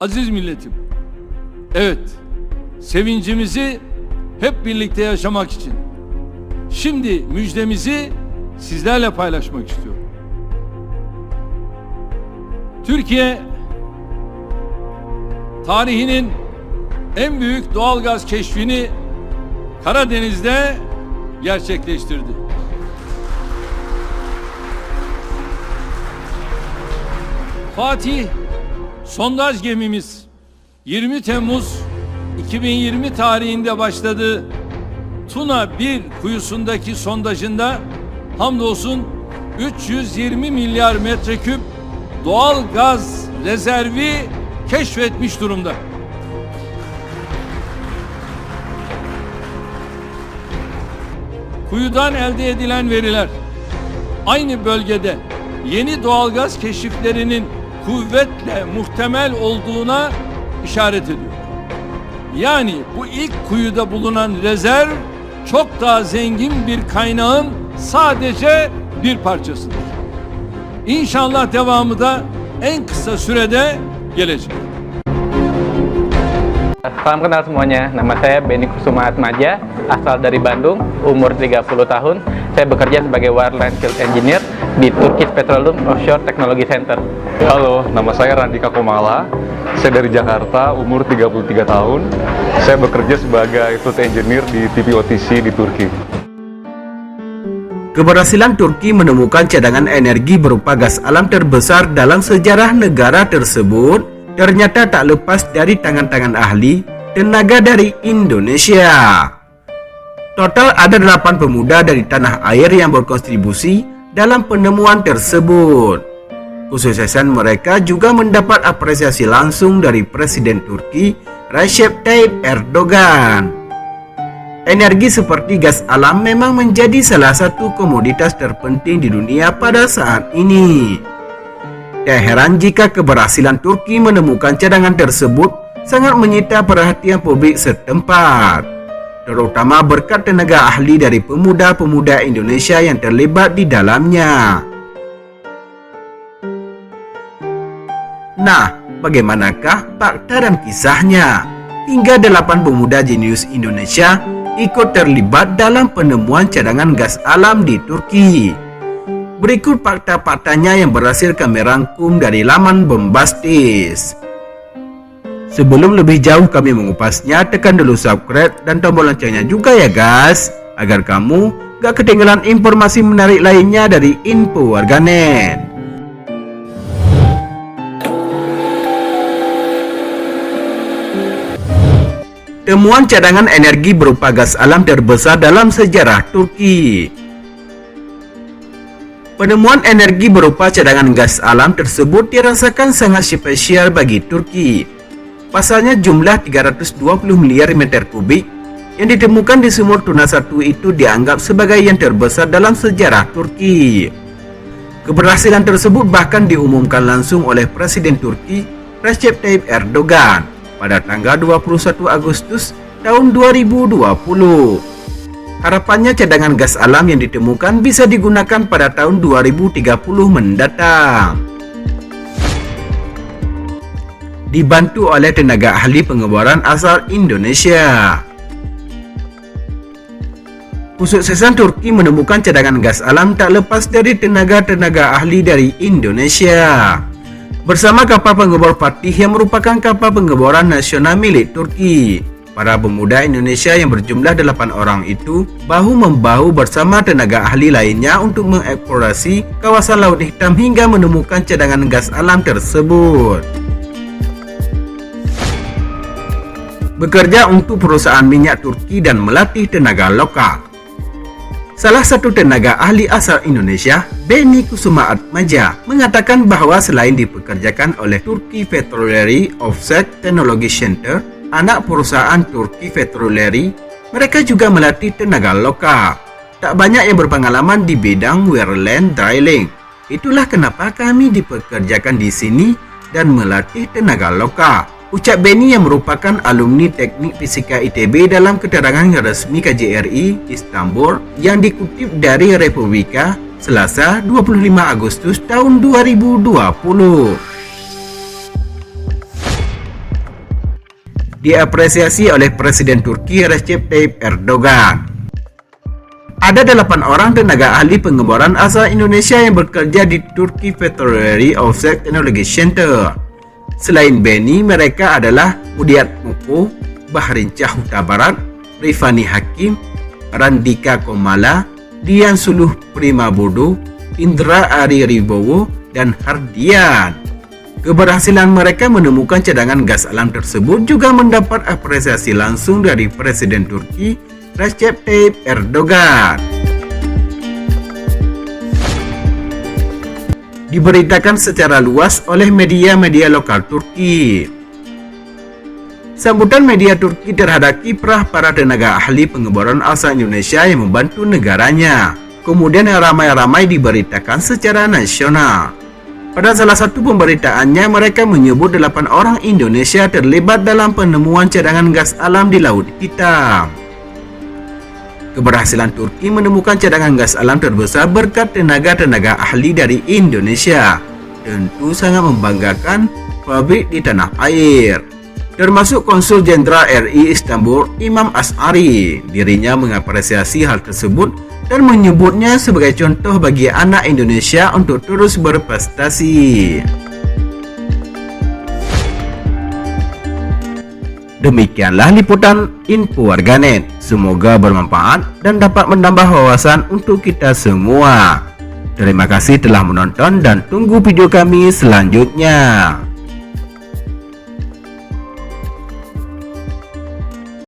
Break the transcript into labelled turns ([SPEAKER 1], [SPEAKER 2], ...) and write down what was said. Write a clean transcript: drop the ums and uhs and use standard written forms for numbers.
[SPEAKER 1] Aziz milletim, evet, sevincimizi hep birlikte yaşamak için şimdi müjdemizi sizlerle paylaşmak istiyorum. Türkiye tarihinin en büyük doğalgaz keşfini Karadeniz'de gerçekleştirdi. Fatih sondaj gemimiz 20 Temmuz 2020 tarihinde başladığı Tuna 1 kuyusundaki sondajında hamdolsun 320 milyar metreküp doğal gaz rezervi keşfetmiş durumda. Kuyudan elde edilen veriler aynı bölgede yeni doğalgaz keşiflerinin kuvvetle muhtemel olduğuna işaret ediyor. Yani bu ilk kuyuda bulunan rezerv çok daha zengin bir kaynağın sadece bir parçasıdır. İnşallah devamı da en kısa sürede gelecek.
[SPEAKER 2] Salam kenal semuanya, nama saya Benny Kusuma Atmaja, asal dari Bandung, umur 30 tahun. Saya bekerja sebagai Wireline Field Engineer di Turkish Petroleum Offshore Technology Center.
[SPEAKER 3] Halo, nama saya Randika Komala. Saya dari Jakarta, umur 33 tahun. Saya bekerja sebagai Field Engineer di TPOTC di Turki.
[SPEAKER 4] Keberhasilan Turki menemukan cadangan energi berupa gas alam terbesar dalam sejarah negara tersebut ternyata tak lepas dari tangan-tangan ahli tenaga dari Indonesia. Total ada 8 pemuda dari tanah air yang berkontribusi dalam penemuan tersebut. Kesuksesan mereka juga mendapat apresiasi langsung dari Presiden Turki Recep Tayyip Erdogan. Energi seperti gas alam memang menjadi salah satu komoditas terpenting di dunia pada saat ini. Tak heran jika keberhasilan Turki menemukan cadangan tersebut sangat menyita perhatian publik setempat, terutama berkat tenaga ahli dari pemuda-pemuda Indonesia yang terlibat di dalamnya. Nah, bagaimanakah fakta dan kisahnya? Hingga 8 pemuda jenius Indonesia ikut terlibat dalam penemuan cadangan gas alam di Turki. Berikut fakta-faktanya yang berhasil kami rangkum dari laman Bombastis. Sebelum lebih jauh kami mengupasnya, tekan dulu subscribe dan tombol loncengnya juga ya guys, agar kamu gak ketinggalan informasi menarik lainnya dari Info Warganet. Temuan cadangan energi berupa gas alam terbesar dalam sejarah Turki. Penemuan energi berupa cadangan gas alam tersebut dirasakan sangat spesial bagi Turki. Pasalnya jumlah 320 miliar meter kubik yang ditemukan di sumur Tuna 1 itu dianggap sebagai yang terbesar dalam sejarah Turki. Keberhasilan tersebut bahkan diumumkan langsung oleh Presiden Turki Recep Tayyip Erdogan pada tanggal 21 Agustus tahun 2020. Harapannya cadangan gas alam yang ditemukan bisa digunakan pada tahun 2030 mendatang. Dibantu oleh tenaga ahli pengeboran asal Indonesia. Kesuksesan Turki menemukan cadangan gas alam tak lepas dari tenaga-tenaga ahli dari Indonesia. Bersama kapal pengebor Fatih yang merupakan kapal pengeboran nasional milik Turki, para pemuda Indonesia yang berjumlah 8 orang itu bahu-membahu bersama tenaga ahli lainnya untuk mengeksplorasi kawasan Laut Hitam hingga menemukan cadangan gas alam tersebut. Bekerja untuk perusahaan minyak Turki dan melatih tenaga lokal. Salah satu tenaga ahli asal Indonesia, Benny Kusuma Atmaja, mengatakan bahwa selain dipekerjakan oleh Turki Petroleum Offshore Technology Center, anak perusahaan Turki Petroleum, mereka juga melatih tenaga lokal. Tak banyak yang berpengalaman di bidang wireline drilling. Itulah kenapa kami dipekerjakan di sini dan melatih tenaga lokal, ucap Benny yang merupakan alumni Teknik Fisika ITB dalam keterangan resmi KJRI Istanbul yang dikutip dari Republika Selasa 25 Agustus tahun 2020. diapresiasi oleh Presiden Turki Recep Tayyip Erdogan. Ada 8 orang tenaga ahli pengeboran asal Indonesia yang bekerja di Turki Petroleum Offshore Technology Center. Selain Benny, mereka adalah Mudiat Moko, Bahrincah Huta Barat, Rifani Hakim, Randika Komala, Dian Suluh Primabodo, Indra Ari Ribowo, dan Hardian. Keberhasilan mereka menemukan cadangan gas alam tersebut juga mendapat apresiasi langsung dari Presiden Turki Recep Tayyip Erdogan. Diberitakan secara luas oleh media-media lokal Turki. Sambutan media Turki terhadap kiprah para tenaga ahli pengeboran asal Indonesia yang membantu negaranya kemudian ramai-ramai diberitakan secara nasional. Pada salah satu pemberitaannya, mereka menyebut 8 orang Indonesia terlibat dalam penemuan cadangan gas alam di Laut Hitam. Keberhasilan Turki menemukan cadangan gas alam terbesar berkat tenaga-tenaga ahli dari Indonesia tentu sangat membanggakan pabrik di tanah air, termasuk Konsul Jenderal RI Istanbul Imam As'ari. Dirinya mengapresiasi hal tersebut dan menyebutnya sebagai contoh bagi anak Indonesia untuk terus berprestasi. Demikianlah liputan Info Warganet. Semoga bermanfaat dan dapat menambah wawasan untuk kita semua. Terima kasih telah menonton dan tunggu video kami selanjutnya.